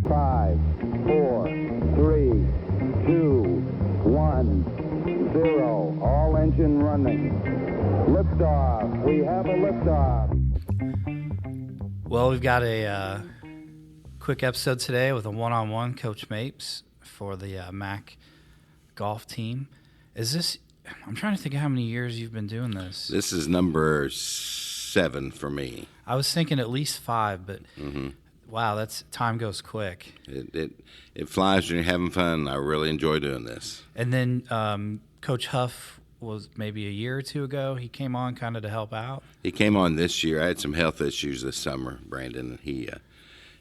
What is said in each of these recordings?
5, 4, 3, 2, 1, 0. All engine running. Liftoff. We have a liftoff. Well, we've got a quick episode today with a one-on-one, Coach Mapes for the MAC golf team. Is this? I'm trying to think of how many years you've been doing this. This is number 7 for me. I was thinking at least 5, but wow, that's time goes quick. It flies when you're having fun. I really enjoy doing this. And then Coach Huff was maybe a year or two ago. He came on kind of to help out. He came on this year. I had some health issues this summer, Brandon. He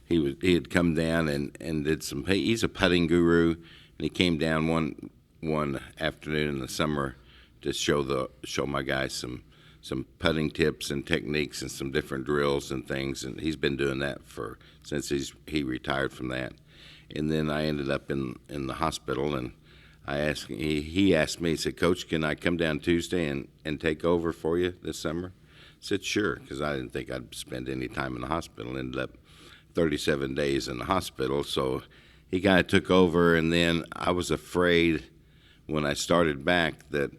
had come down and did some. He's a putting guru, and he came down one afternoon in the summer to show my guys some putting tips and techniques and some different drills and things, and he's been doing that since he retired from that. And then I ended up in the hospital, and he asked me, he said, "Coach, can I come down Tuesday and take over for you this summer?" I said, "Sure," because I didn't think I'd spend any time in the hospital. Ended up 37 days in the hospital, so he kind of took over, and then I was afraid when I started back that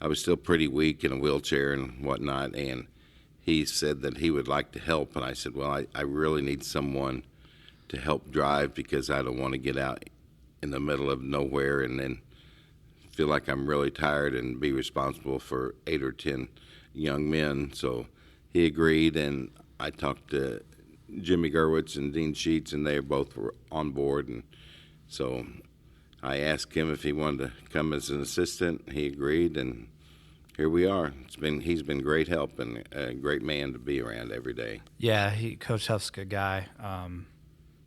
I was still pretty weak in a wheelchair and whatnot, and he said that he would like to help, and I said, well, I really need someone to help drive because I don't want to get out in the middle of nowhere and then feel like I'm really tired and be responsible for 8 or 10 young men. So he agreed, and I talked to Jimmy Gerwitz and Dean Sheets, and they both were on board, and so I asked him if he wanted to come as an assistant. He agreed, and here we are. He's been great help and a great man to be around every day. Yeah, Coach Huff's a good guy.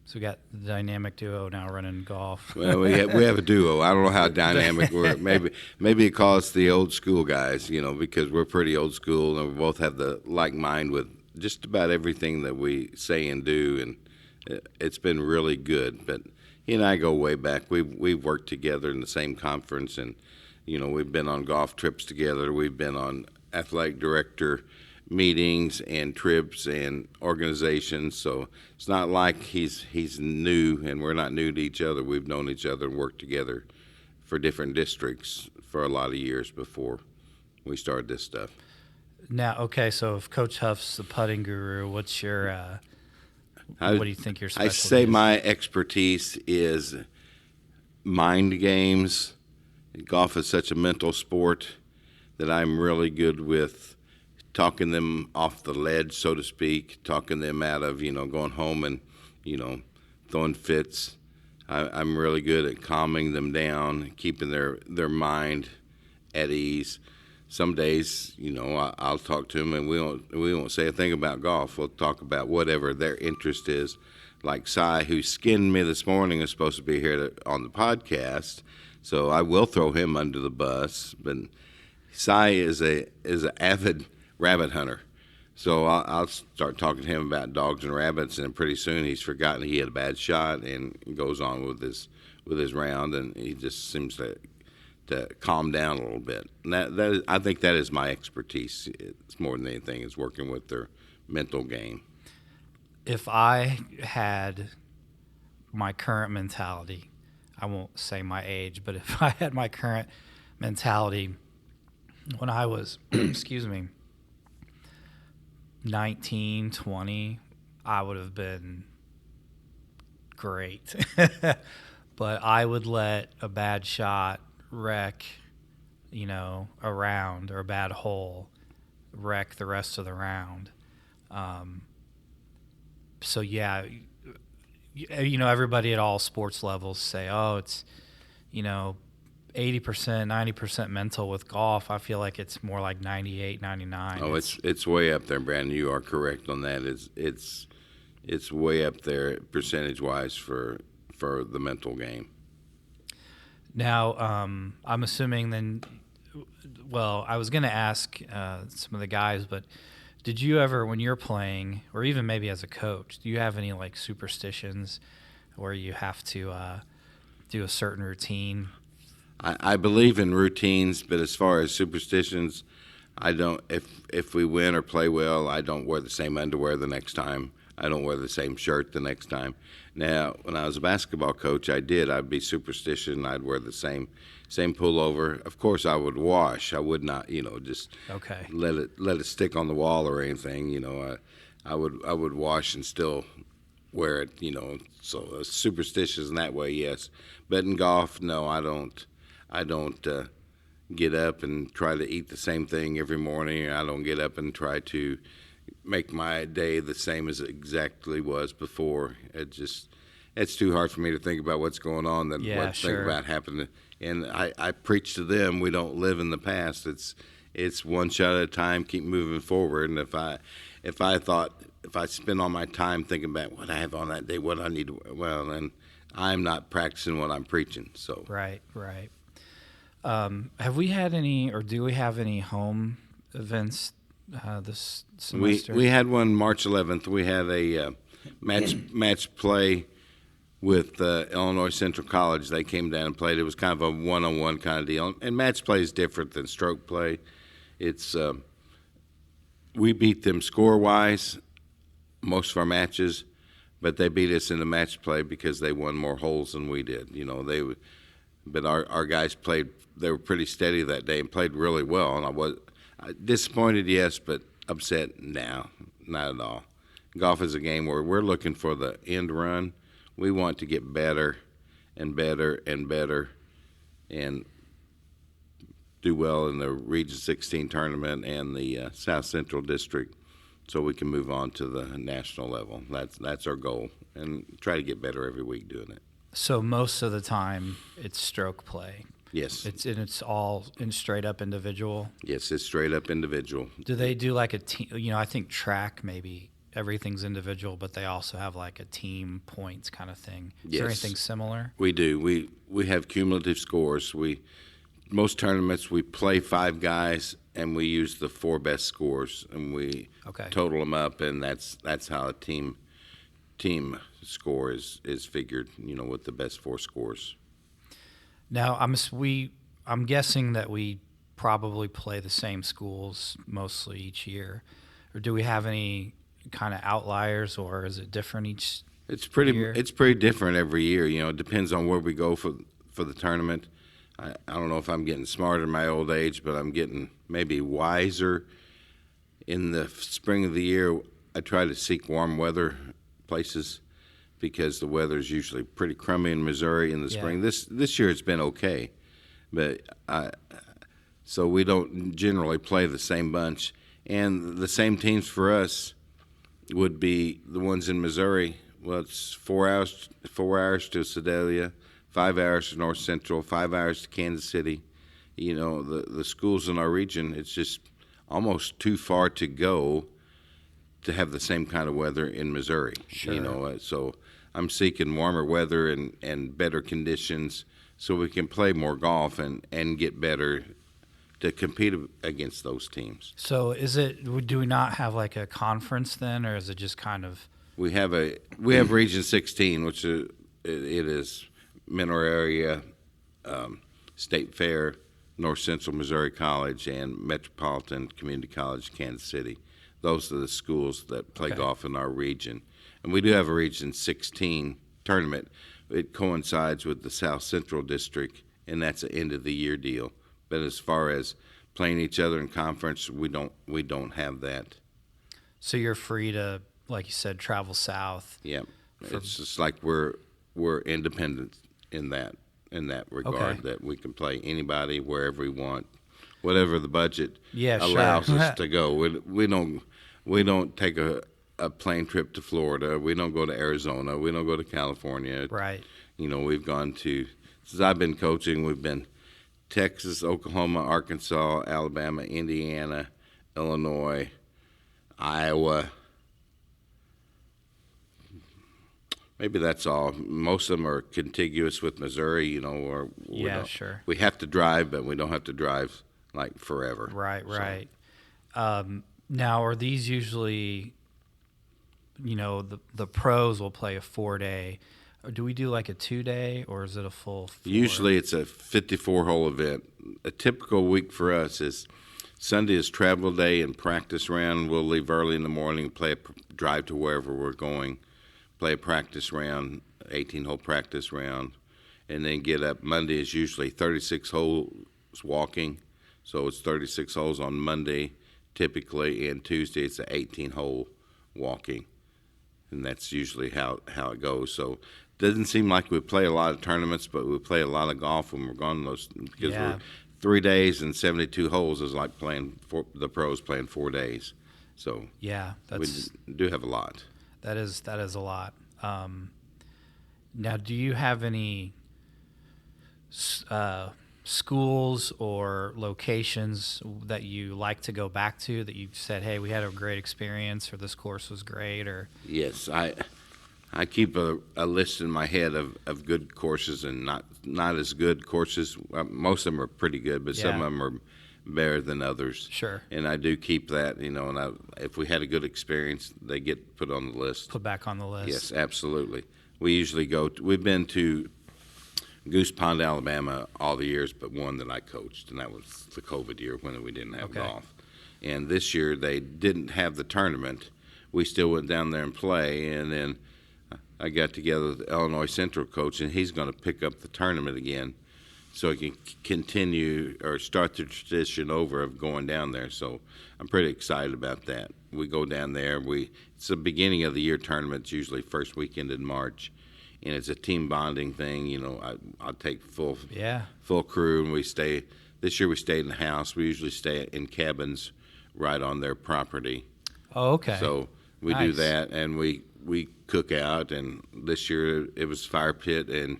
So we got the dynamic duo now running golf. Well, we have a duo. I don't know how dynamic we're. Maybe it calls the old school guys, because we're pretty old school and we both have the like mind with just about everything that we say and do, and it's been really good. But he and I go way back. We've worked together in the same conference, and we've been on golf trips together. We've been on athletic director meetings and trips and organizations. So it's not like he's new and we're not new to each other. We've known each other and worked together for different districts for a lot of years before we started this stuff. Now, okay, so if Coach Huff's the putting guru, what's your what do you think your specialty I say is? my expertise is mind games. Golf is such a mental sport that I'm really good with talking them off the ledge, so to speak, talking them out of, going home and, throwing fits. I'm really good at calming them down, keeping their mind at ease. Some days, I'll talk to them and we won't say a thing about golf. We'll talk about whatever their interest is. Like Cy, who skinned me this morning, is supposed to be here on the podcast, so I will throw him under the bus. But Cy is an avid rabbit hunter, so I'll start talking to him about dogs and rabbits, and pretty soon he's forgotten he had a bad shot and goes on with his round, and he just seems to calm down a little bit. And I think that is my expertise. It's more than anything is working with their mental game. If I had my current mentality, I won't say my age, but if I had my current mentality when I was, 19, 20, I would have been great. But I would let a bad shot wreck, a round, or a bad hole wreck the rest of the round. So yeah, everybody at all sports levels say, oh, it's, 80%, 90% mental with golf. I feel like it's more like 98, 99. Oh, it's way up there, Brandon. You are correct on that. It's way up there percentage-wise for the mental game. Now, I'm assuming then, well, I was going to ask some of the guys, but did you ever, when you're playing, or even maybe as a coach, do you have any like superstitions where you have to do a certain routine? I believe in routines, but as far as superstitions, I don't. If we win or play well, I don't wear the same underwear the next time. I don't wear the same shirt the next time. Now, when I was a basketball coach, I'd be superstitious and I'd wear the same pullover. Of course, I would wash. I would not, just Okay. let it stick on the wall or anything. I would wash and still wear it. So superstitious in that way, yes. But in golf, no, I don't get up and try to eat the same thing every morning. I don't get up and try to make my day the same as it exactly was before. It's too hard for me to think about what's going on than think about happening. And I preach to them, we don't live in the past. It's one shot at a time, keep moving forward. And if I spend all my time thinking about what I have on that day, what I need to, well, then I'm not practicing what I'm preaching. So Right. Have we had any, or do we have any home events this semester? We had one March 11th. We had a match play with Illinois Central College. They came down and played. It was kind of a one-on-one kind of deal. And match play is different than stroke play. It's we beat them score-wise most of our matches, but they beat us in the match play because they won more holes than we did. But our guys played. They were pretty steady that day and played really well. And I was disappointed, yes, but upset, no, not at all. Golf is a game where we're looking for the end run. We want to get better and better and better and do well in the Region 16 tournament and the South Central District so we can move on to the national level. That's our goal, and try to get better every week doing it. So most of the time it's stroke play. Yes. It's all in straight up individual. Yes, it's straight up individual. Do they do like a team? I think track maybe everything's individual, but they also have like a team points kind of thing. Is there anything similar? We do. We have cumulative scores. Most tournaments we play 5 guys and we use the 4 best scores and we total them up, and that's how a team score is figured. With the best 4 scores. Now I'm guessing that we probably play the same schools mostly each year, or do we have any kind of outliers, or is it different each? It's pretty year? It's pretty different every year. It depends on where we go for the tournament. I don't know if I'm getting smarter in my old age, but I'm getting maybe wiser. In the spring of the year, I try to seek warm weather places because the weather is usually pretty crummy in Missouri in the spring. This year it's been okay, but so we don't generally play the same bunch. And the same teams for us would be the ones in Missouri. Well, it's 4 hours to Sedalia, 5 hours to North Central, 5 hours to Kansas City. The schools in our region, it's just almost too far to go to have the same kind of weather in Missouri. Sure. So I'm seeking warmer weather and better conditions so we can play more golf and get better to compete against those teams. So do we not have like a conference then, or is it just kind of? We have Region 16, which it is Mineral Area, State Fair, North Central Missouri College, and Metropolitan Community College, Kansas City. Those are the schools that play golf in our region. And we do have a Region 16 tournament. It coincides with the South Central District, and that's an end-of-the-year deal. But as far as playing each other in conference, we don't have that. So you're free to, like you said, travel south. Yeah, it's just like we're independent in that regard, that we can play anybody wherever we want, whatever the budget allows us to go. We don't take a plane trip to Florida. We don't go to Arizona. We don't go to California. Right. We've gone to, since I've been coaching, we've been Texas, Oklahoma, Arkansas, Alabama, Indiana, Illinois, Iowa. Maybe that's all. Most of them are contiguous with Missouri, or sure. We have to drive, but we don't have to drive like forever. Right. Now, are these usually, the pros will play a 4-day, or do we do like a 2-day, or is it a full 4? Usually it's a 54-hole event. A typical week for us is Sunday is travel day and practice round. We'll leave early in the morning, drive to wherever we're going, play a practice round, 18-hole practice round, and then get up. Monday is usually 36 holes walking, so it's 36 holes on Monday typically, and Tuesday it's an 18-hole walking, and that's usually how it goes. So it doesn't seem like we play a lot of tournaments, but we play a lot of golf when we're gone those, because we're 3 days and 72 holes is like the pros playing 4 days. So yeah, we do have a lot. That is a lot. Now, do you have any schools or locations that you like to go back to that you've said, hey, we had a great experience, or this course was great? Or Yes, I keep a list in my head of good courses and not as good courses. Most of them are pretty good, but some of them are better than others. Sure. And I do keep that, and if we had a good experience, they get put on the list. Put back on the list. Yes, absolutely. We usually we've been to Goose Pond, Alabama all the years but one that I coached, and that was the COVID year when we didn't have golf. And this year they didn't have the tournament. We still went down there and play, and then I got together with the Illinois Central coach, and he's going to pick up the tournament again so he can continue or start the tradition over of going down there. So I'm pretty excited about that. We go down there. It's the beginning of the year tournament. It's usually first weekend in March, and it's a team bonding thing. I'll take full crew, and we stay. This year we stayed in the house. We usually stay in cabins right on their property. Oh, okay. So we do that, and we cook out. And this year it was fire pit, and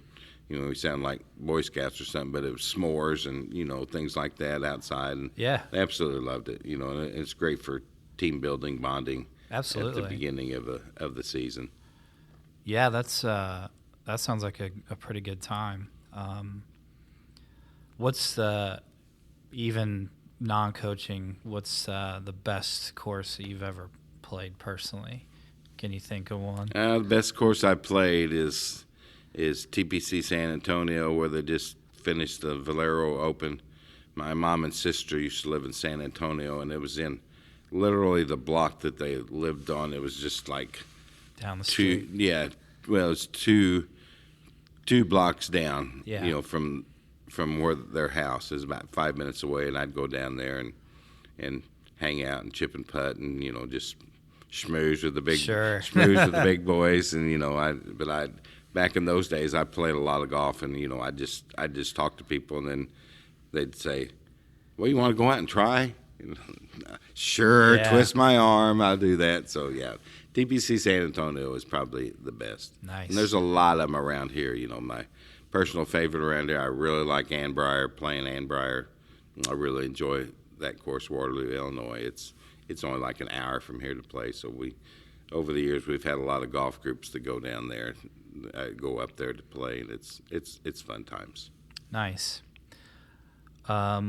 we sound like Boy Scouts or something, but it was s'mores and things like that outside. And they absolutely loved it. And it's great for team building, bonding. Absolutely. At the beginning of the season. Yeah, that sounds like a pretty good time. What's even non-coaching? What's the best course that you've ever played personally? Can you think of one? The best course I played is TPC San Antonio, where they just finished the Valero Open. My mom and sister used to live in San Antonio, and it was in literally the block that they lived on. It was just like down the street. Well, it's two blocks down. Yeah. From where their house is, about 5 minutes away, and I'd go down there and hang out and chip and putt and just schmooze with the big boys, and back in those days I played a lot of golf, and I just talk to people, and then they'd say, well, you want to go out and try? Sure. Twist my arm, I'll do that. So TPC San Antonio is probably the best. Nice. And there's a lot of them around here. My personal favorite around here, I really like Ann Briar, playing Ann Briar. I really enjoy that course, Waterloo, Illinois. It's only like an hour from here to play. So over the years, we've had a lot of golf groups that go down there, go up there to play, and it's fun times. Nice. I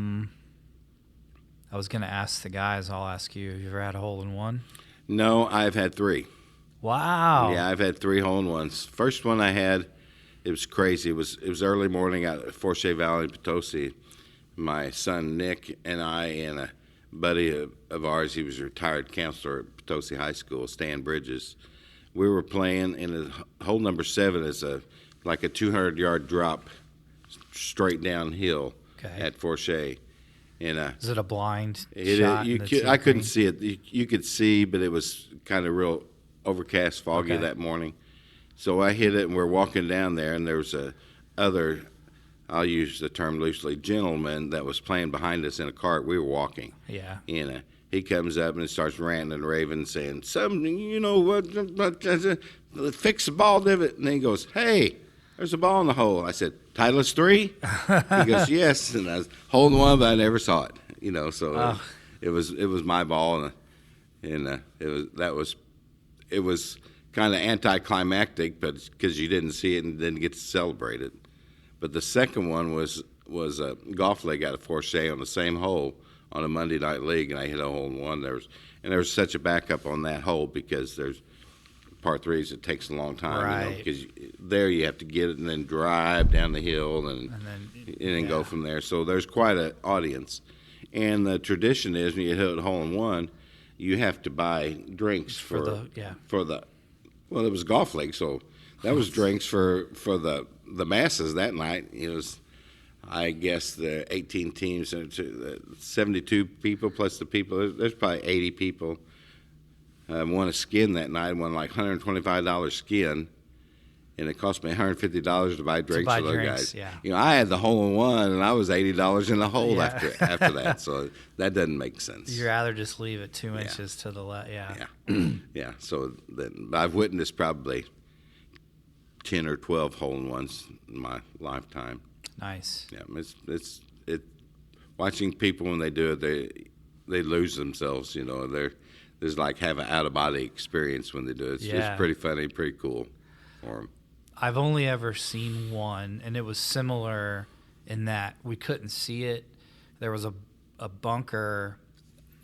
was going to ask the guys. I'll ask you. Have you ever had a hole-in-one? No, I've had 3. Wow. Yeah, I've had 3 hole-in-ones. First one I had, it was crazy. It was early morning out at Forche Valley, Potosi. My son Nick and I and a buddy of ours, he was a retired counselor at Potosi High School, Stan Bridges. We were playing, and hole number 7 is like a 200-yard drop straight downhill at Forche. And is it a blind shot? I couldn't see it. You could see, but it was kind of real overcast, foggy that morning. So I hit it, and we're walking down there, and there was other, I'll use the term loosely, gentleman that was playing behind us in a cart. We were walking. Yeah. And he comes up and starts ranting and raving, saying, fix the ball divot. And then he goes, hey, there's a ball in the hole. I said, Titleist 3? He goes, yes. And I was holding one, but I never saw it. So it was my ball, and it was kind of anticlimactic, but because you didn't see it and didn't get to celebrate it. But the second one was a golf league out of Forche on the same hole on a Monday night league, and I hit a hole-in-one. There was such a backup on that hole because there's par 3s. It takes a long time, right? Because there you have to get it and then drive down the hill and then go from there. So there's quite an audience. And the tradition is when you hit a hole in one, you have to buy drinks for the well, it was golf league, so that was drinks for the masses that night. It was, I guess, the 18 teams, the 72 people plus the people. There's probably 80 people won a skin that night. Won like $125 skin, and it cost me $150 to buy drinks for those guys. Yeah. I had the hole in one, and I was $80 in the hole after that. So that doesn't make sense. You'd rather just leave it 2 inches to the left. Yeah. Yeah. So I've witnessed probably 10 or 12 hole in ones in my lifetime. Nice. Yeah, it's watching people when they do it, they lose themselves. There's like have an out of body experience when they do it. It's pretty funny, pretty cool for them. I've only ever seen one, and it was similar in that we couldn't see it. There was a bunker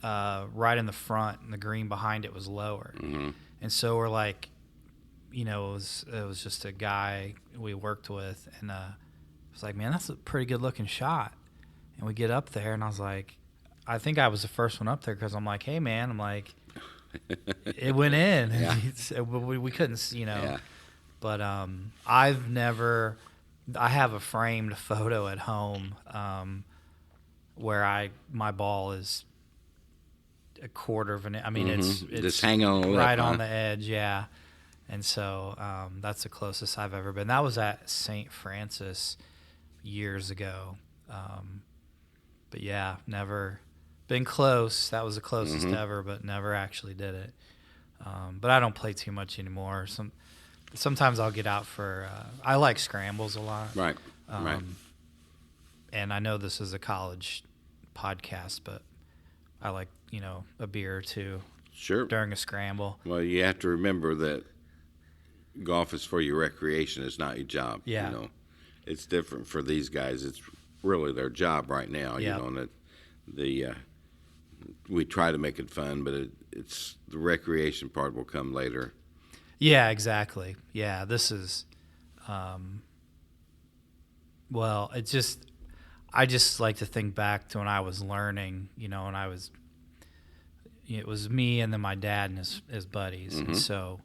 right in the front, and the green behind it was lower. Mm-hmm. And so we're like, it was just a guy we worked with, and I was like, man, that's a pretty good looking shot. And we get up there, and I was like, I think I was the first one up there because I'm like, hey man, I'm like, it went in. Yeah. we couldn't see, Yeah. But I have a framed photo at home where my ball is a quarter of an inch. I mean, it's just hanging on the lip, right on the edge, yeah. And so that's the closest I've ever been. That was at St. Francis years ago. But yeah, never been close. That was the closest ever, but never actually did it. But I don't play too much anymore. Sometimes I'll get out for I like scrambles a lot. Right. Right. And I know this is a college podcast, but I like, a beer or two Sure. during a scramble. Well, you have to remember that golf is for your recreation. It's not your job. Yeah. It's different for these guys. It's really their job right now. Yeah. And we try to make it fun, but it's the recreation part will come later. Yeah, exactly. Yeah, this is, I just like to think back to when I was learning, and it was me and then my dad and his buddies. And so,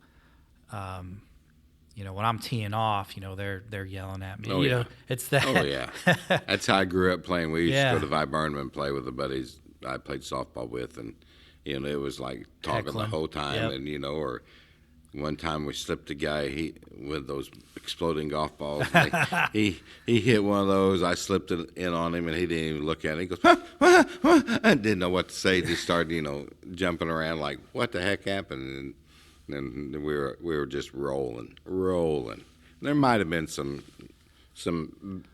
when I'm teeing off, they're yelling at me. Oh, yeah. It's that. Oh, yeah. That's how I grew up playing. We used Yeah. to go to Viburnum and play with the buddies I played softball with, and, it was like talking Heckling. the whole time. Yep. And, or one time we slipped a guy with those exploding golf balls. And he hit one of those. I slipped it in on him, and he didn't even look at it. He goes, I didn't know what to say. He started, jumping around like, what the heck happened? And we were just rolling. There might have been some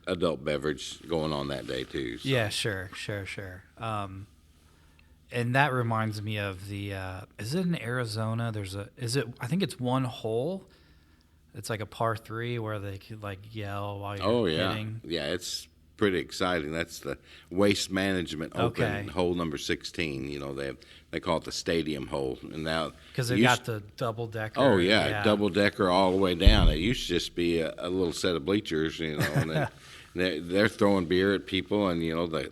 adult beverage going on that day too. So. Yeah, sure. And that reminds me of the. Is it in Arizona? I think it's one hole. It's like a par 3 where they could like yell while you're hitting. Yeah, it's pretty exciting. That's the Waste Management Open hole number 16. They call it the stadium hole, and now because they got the double decker. Oh yeah, double decker all the way down. It used to just be a little set of bleachers, and they're throwing beer at people, and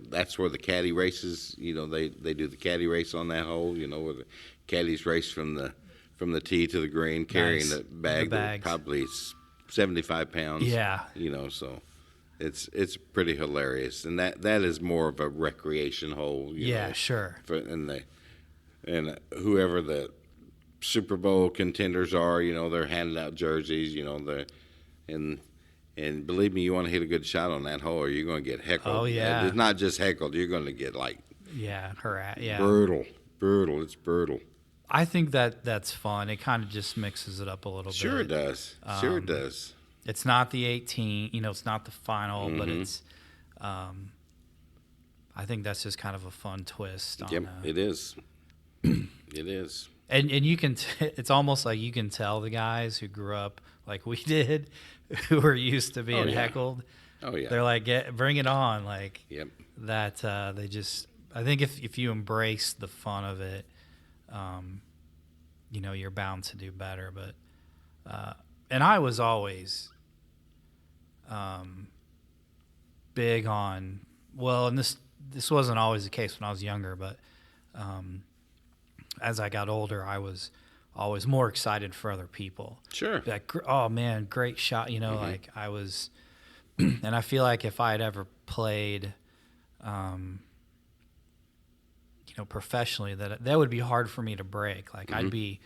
that's where the caddy races. They do the caddy race on that hole. Where the caddies race from the tee to the green, carrying the bag that probably 75 pounds. Yeah. So it's pretty hilarious, and that is more of a recreation hole. Yeah, sure. And whoever the Super Bowl contenders are, they're handing out jerseys. And believe me, you want to hit a good shot on that hole, or you're going to get heckled. Oh yeah. It's not just heckled; you're going to get brutal. It's brutal. I think that's fun. It kind of just mixes it up a little bit. Sure it does. It does. It's not the 18. It's not the final, but it's. I think that's just kind of a fun twist. Yep, it is. It is. And you can. It's almost like you can tell the guys who grew up like we did, who are used to being heckled. Oh yeah. They're like, bring it on, like. Yep. That they just. I think if you embrace the fun of it, you're bound to do better. But, and I was always big on, and this wasn't always the case when I was younger, but as I got older, I was always more excited for other people. Sure. Like, oh man, great shot. Like I was, and I feel like if I had ever played, professionally, that would be hard for me to break. Like I'd be,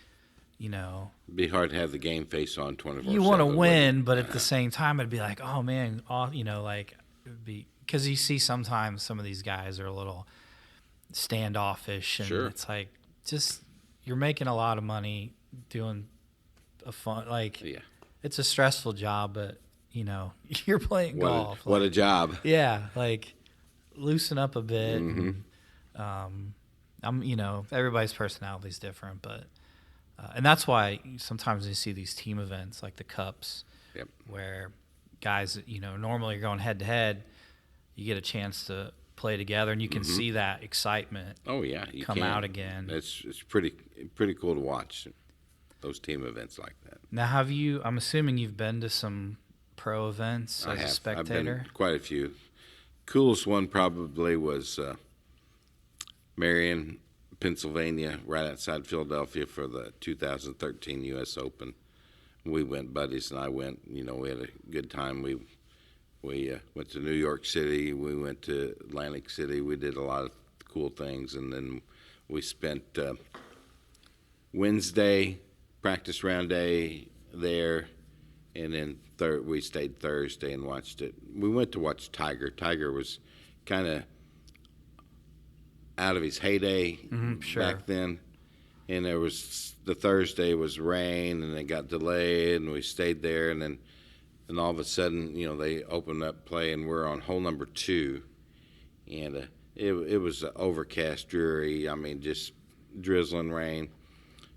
It'd be hard to have the game face on 24/7. You want to win, but at the same time, it'd be like, oh man, like it'd be, because you see sometimes some of these guys are a little standoffish, and Sure. it's like, just, you're making a lot of money doing a fun, like, it's a stressful job, but you're playing golf. What a job. Yeah, like loosen up a bit. And, everybody's personality is different, but and that's why sometimes you see these team events like the Cups, where guys, normally are going head to head, you get a chance to play together, and you can see that excitement. Oh yeah, come out again. It's pretty cool to watch those team events like that. Now, I'm assuming you've been to some pro events as a spectator? I've been quite a few. Coolest one probably was Marion, Pennsylvania, right outside Philadelphia for the 2013 U.S. Open. We went, buddies and I went. We had a good time. We went to New York City. We went to Atlantic City. We did a lot of cool things, and then we spent Wednesday, practice round day there, and then we stayed Thursday and watched it. We went to watch Tiger. Tiger was kind of out of his heyday back then, and the Thursday was rain, and it got delayed, and we stayed there, and all of a sudden, they opened up play, and we're on hole number 2, and it was overcast, dreary. I mean, just drizzling rain,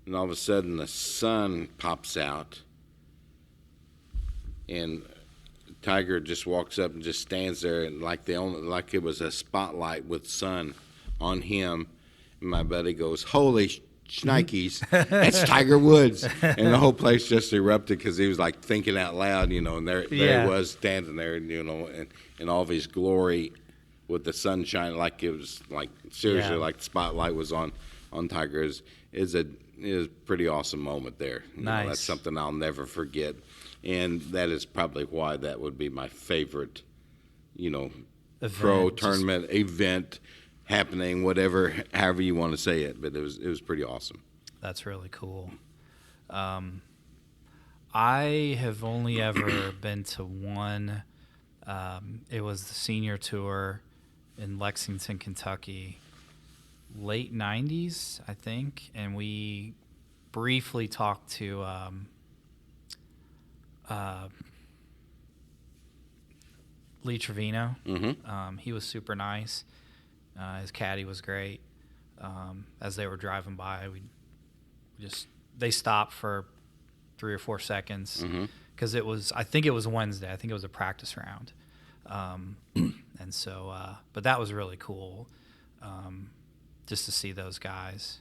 and all of a sudden the sun pops out, and Tiger just walks up and just stands there, and like it was a spotlight with sun on him. And my buddy goes, "Holy shnikes, that's Tiger Woods!" And the whole place just erupted because he was like thinking out loud, and there he was standing there, and in all of his glory, with the sunshine, like it was like seriously like the spotlight was on Tiger. Is a pretty awesome moment there. Nice. That's something I'll never forget, and that is probably why that would be my favorite, pro tournament event happening, however you want to say it. But it was pretty awesome. That's really cool. I have only ever been to one. It was the senior tour in Lexington, Kentucky, late 90s, I think, and we briefly talked to Lee Trevino. He was super nice. His caddy was great. As they were driving by, they stopped for 3 or 4 seconds because I think it was Wednesday. I think it was a practice round. And so, but that was really cool, just to see those guys,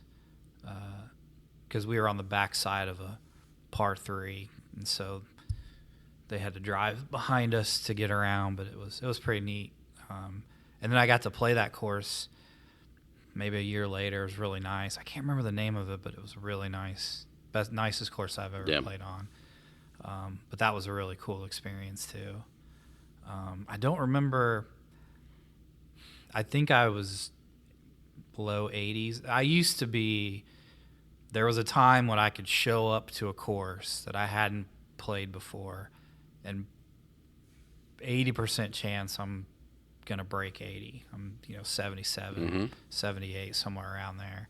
because we were on the back side of a par 3, and so they had to drive behind us to get around. But it was pretty neat. And then I got to play that course maybe a year later. It was really nice. I can't remember the name of it, but it was really nice. Nicest course I've ever played on. But that was a really cool experience too. I don't remember. I think I was below 80s. There was a time when I could show up to a course that I hadn't played before, and 80% chance I'm going to break 80. I'm 77, 78, somewhere around there.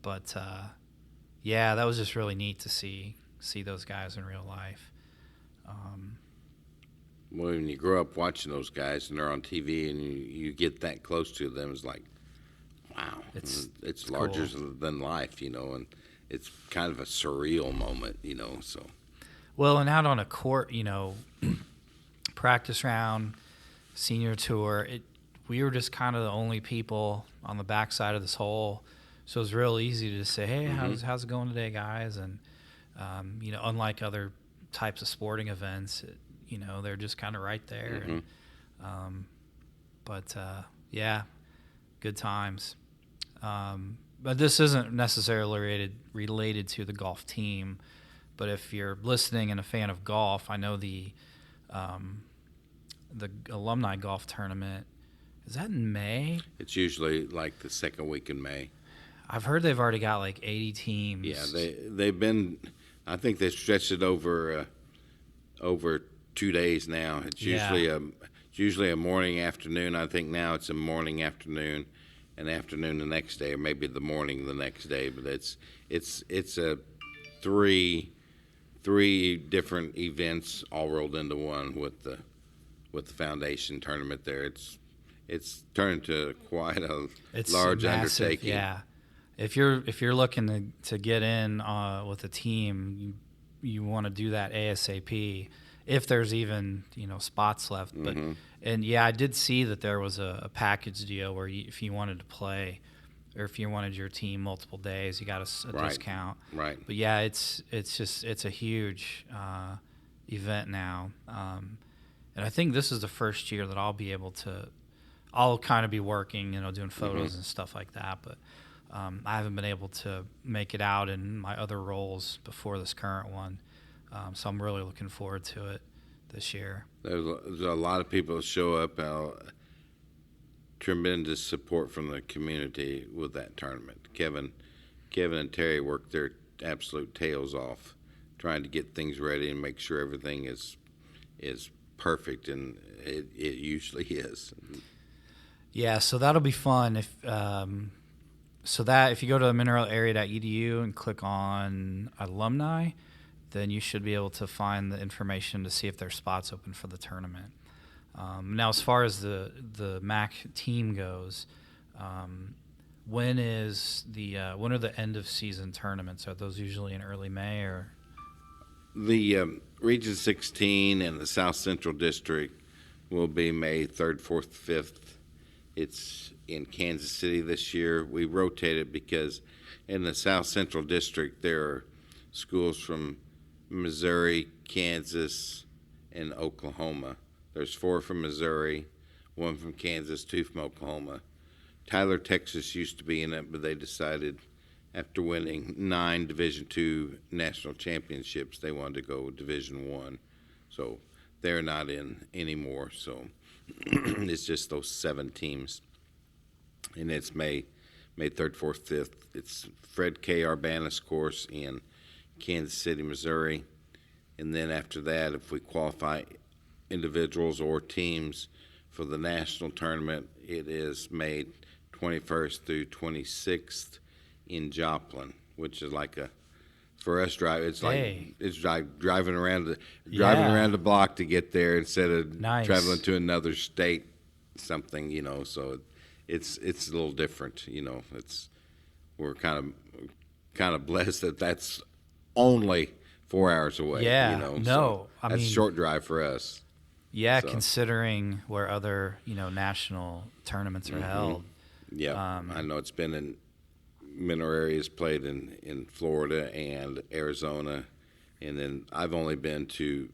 But that was just really neat to see those guys in real life. Well, when you grow up watching those guys and they're on TV and you get that close to them, it's like, wow, it's larger than life, and it's kind of a surreal moment, so. Well, and out on a court, practice round, senior tour, we were just kind of the only people on the backside of this hole, so it was real easy to say, hey, how's it going today, guys? And unlike other types of sporting events, they're just kind of right there. And But yeah, good times. But this isn't necessarily related to the golf team. But if you're listening and a fan of golf, I know the alumni golf tournament, is that in May? It's usually like the second week in May. I've heard they've already got like 80 teams. Yeah, they've been. I think they stretched it over 2 days now. It's usually a morning afternoon. I think now it's a morning afternoon, an afternoon the next day, or maybe the morning the next day. But it's a three different events all rolled into one with the foundation tournament there. It's turned to quite a large massive, undertaking. Yeah. If you're looking to get in with a team, you want to do that ASAP. If there's even spots left, but and yeah, I did see that there was a package deal where if you wanted to play, or if you wanted your team multiple days, you got a discount. Right. But yeah, it's a huge event now, and I think this is the first year that I'll be able to. I'll kind of be working, doing photos and stuff like that, but. I haven't been able to make it out in my other roles before this current one, so I'm really looking forward to it this year. There's a lot of people that show up. Tremendous support from the community with that tournament. Kevin and Terry worked their absolute tails off trying to get things ready and make sure everything is perfect, and it usually is. Yeah, so that'll be fun. If you go to mineralarea.edu and click on alumni, then you should be able to find the information to see if there's spots open for the tournament. Now, as far as the MAC team goes, when are the end of season tournaments? Are those usually in early May or? The Region 16 and the South Central District will be May 3rd, 4th, 5th. It's in Kansas City this year. We rotated because in the South Central District there are schools from Missouri, Kansas, and Oklahoma. There's 4 from Missouri, 1 from Kansas, 2 from Oklahoma. Tyler, Texas used to be in it, but they decided after winning 9 Division II national championships, they wanted to go Division I. So they're not in anymore. So it's just those 7 teams. And it's May 3rd, 4th, 5th. It's Fred K. Arbanis course in Kansas City, Missouri. And then after that, if we qualify individuals or teams for the national tournament, it is May 21st through 26th in Joplin, which is like for us driving around the block to get there instead of traveling to another state, something, so it's a little different, we're kind of blessed that that's only 4 hours away. Yeah, so that's a short drive for us. Yeah, so. Considering where other national tournaments are held. Yeah, I know it's been in Mineral Area's played in Florida and Arizona, and then I've only been to.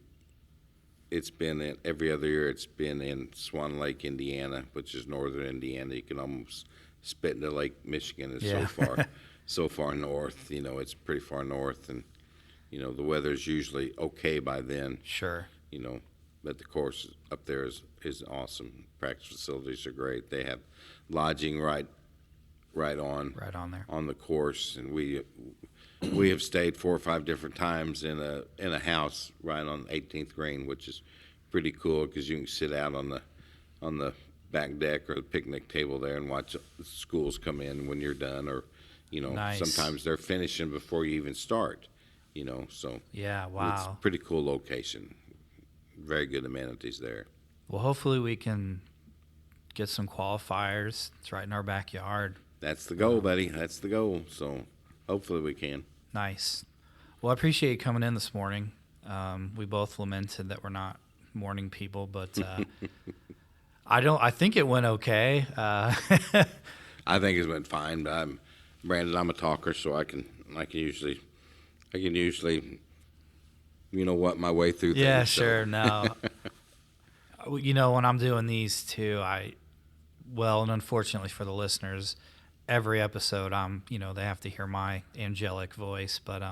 It's been every other year. It's been in Swan Lake, Indiana, which is northern Indiana. You can almost spit into Lake Michigan. It's so far north. It's pretty far north, and the weather's usually okay by then. Sure. But the course up there is awesome. Practice facilities are great. They have lodging right on there on the course, and we have stayed 4 or 5 different times in a house right on 18th green, which is pretty cool because you can sit out on the back deck or the picnic table there and watch schools come in when you're done, or nice. Sometimes they're finishing before you even start. So yeah, wow, it's a pretty cool location. Very good amenities there. Well, hopefully we can get some qualifiers. It's right in our backyard. That's the goal, buddy. That's the goal. So hopefully we can. Nice. Well, I appreciate you coming in this morning. We both lamented that we're not morning people, but I think it went okay. I think it went fine. But Brandon, I'm a talker, so I can usually what my way through things. Yeah, sure. No. When I'm doing these too, well, and unfortunately for the listeners, every episode, they have to hear my angelic voice. But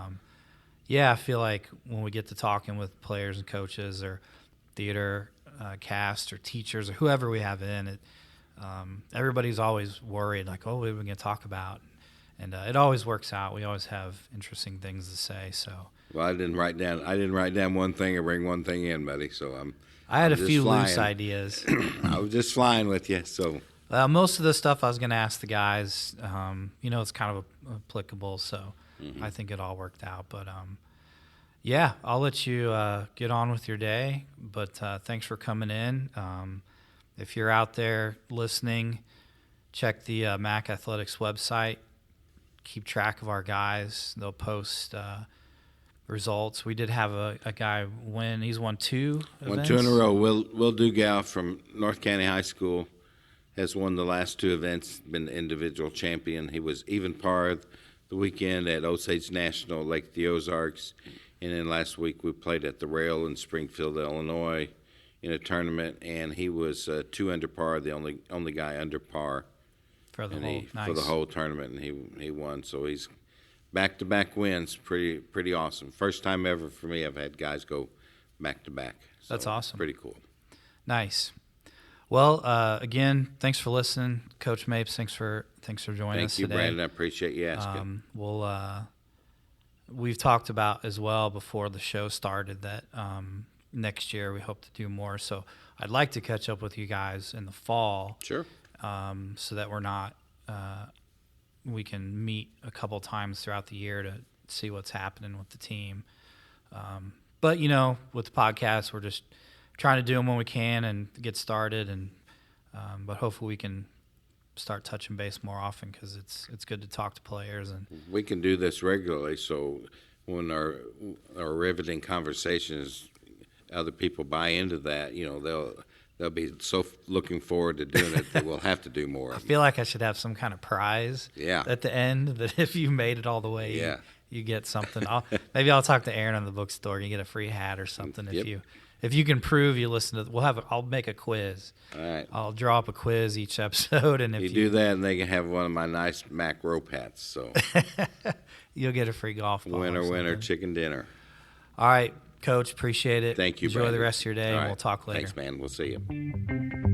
yeah, I feel like when we get to talking with players and coaches or theater cast or teachers or whoever we have in it, everybody's always worried, like, oh, what are we going to talk about? And it always works out. We always have interesting things to say. So. Well, I didn't write down one thing or bring one thing in, buddy. So I had a few flying. loose ideas. I was just flying with you. So most of the stuff I was going to ask the guys, it's kind of applicable. So I think it all worked out. But yeah, I'll let you get on with your day. But thanks for coming in. If you're out there listening, check the MAC Athletics website. Keep track of our guys. They'll post results. We did have a guy win. He's won two events. Won two in a row. Will Dugal from North County High School has won the last two events, been the individual champion. He was even par the weekend at Osage National, Lake the Ozarks. And then last week we played at the Rail in Springfield, Illinois in a tournament, and he was 2 under par, the only guy under par for the whole tournament, and he won. So he's back-to-back wins, pretty awesome. First time ever for me I've had guys go back-to-back. So that's awesome. Pretty cool. Nice. Well, again, thanks for listening, Coach Mapes. Thanks for joining us today. Thank you, Brandon. I appreciate you asking. We've talked about as well before the show started that next year we hope to do more. So I'd like to catch up with you guys in the fall. Sure. So that we're not we can meet a couple times throughout the year to see what's happening with the team. But with the podcast, we're just trying to do them when we can and get started. And but hopefully we can start touching base more often because it's good to talk to players. And we can do this regularly. So when our riveting conversations, other people buy into that, they'll be so looking forward to doing it that we'll have to do more. I feel like I should have some kind of prize at the end that if you made it all the way, you get something. Maybe I'll talk to Aaron in the bookstore and you get a free hat or something. Yep. If you can prove you listen to, I'll make a quiz. All right. I'll draw up a quiz each episode, and if you do that, and they can have one of my nice Mac rope hats. So you'll get a free golf ball. Winner, chicken dinner. All right, Coach, appreciate it. Thank you. Enjoy Brandon. the rest of your day, All and we'll talk later. Thanks, man. We'll see you.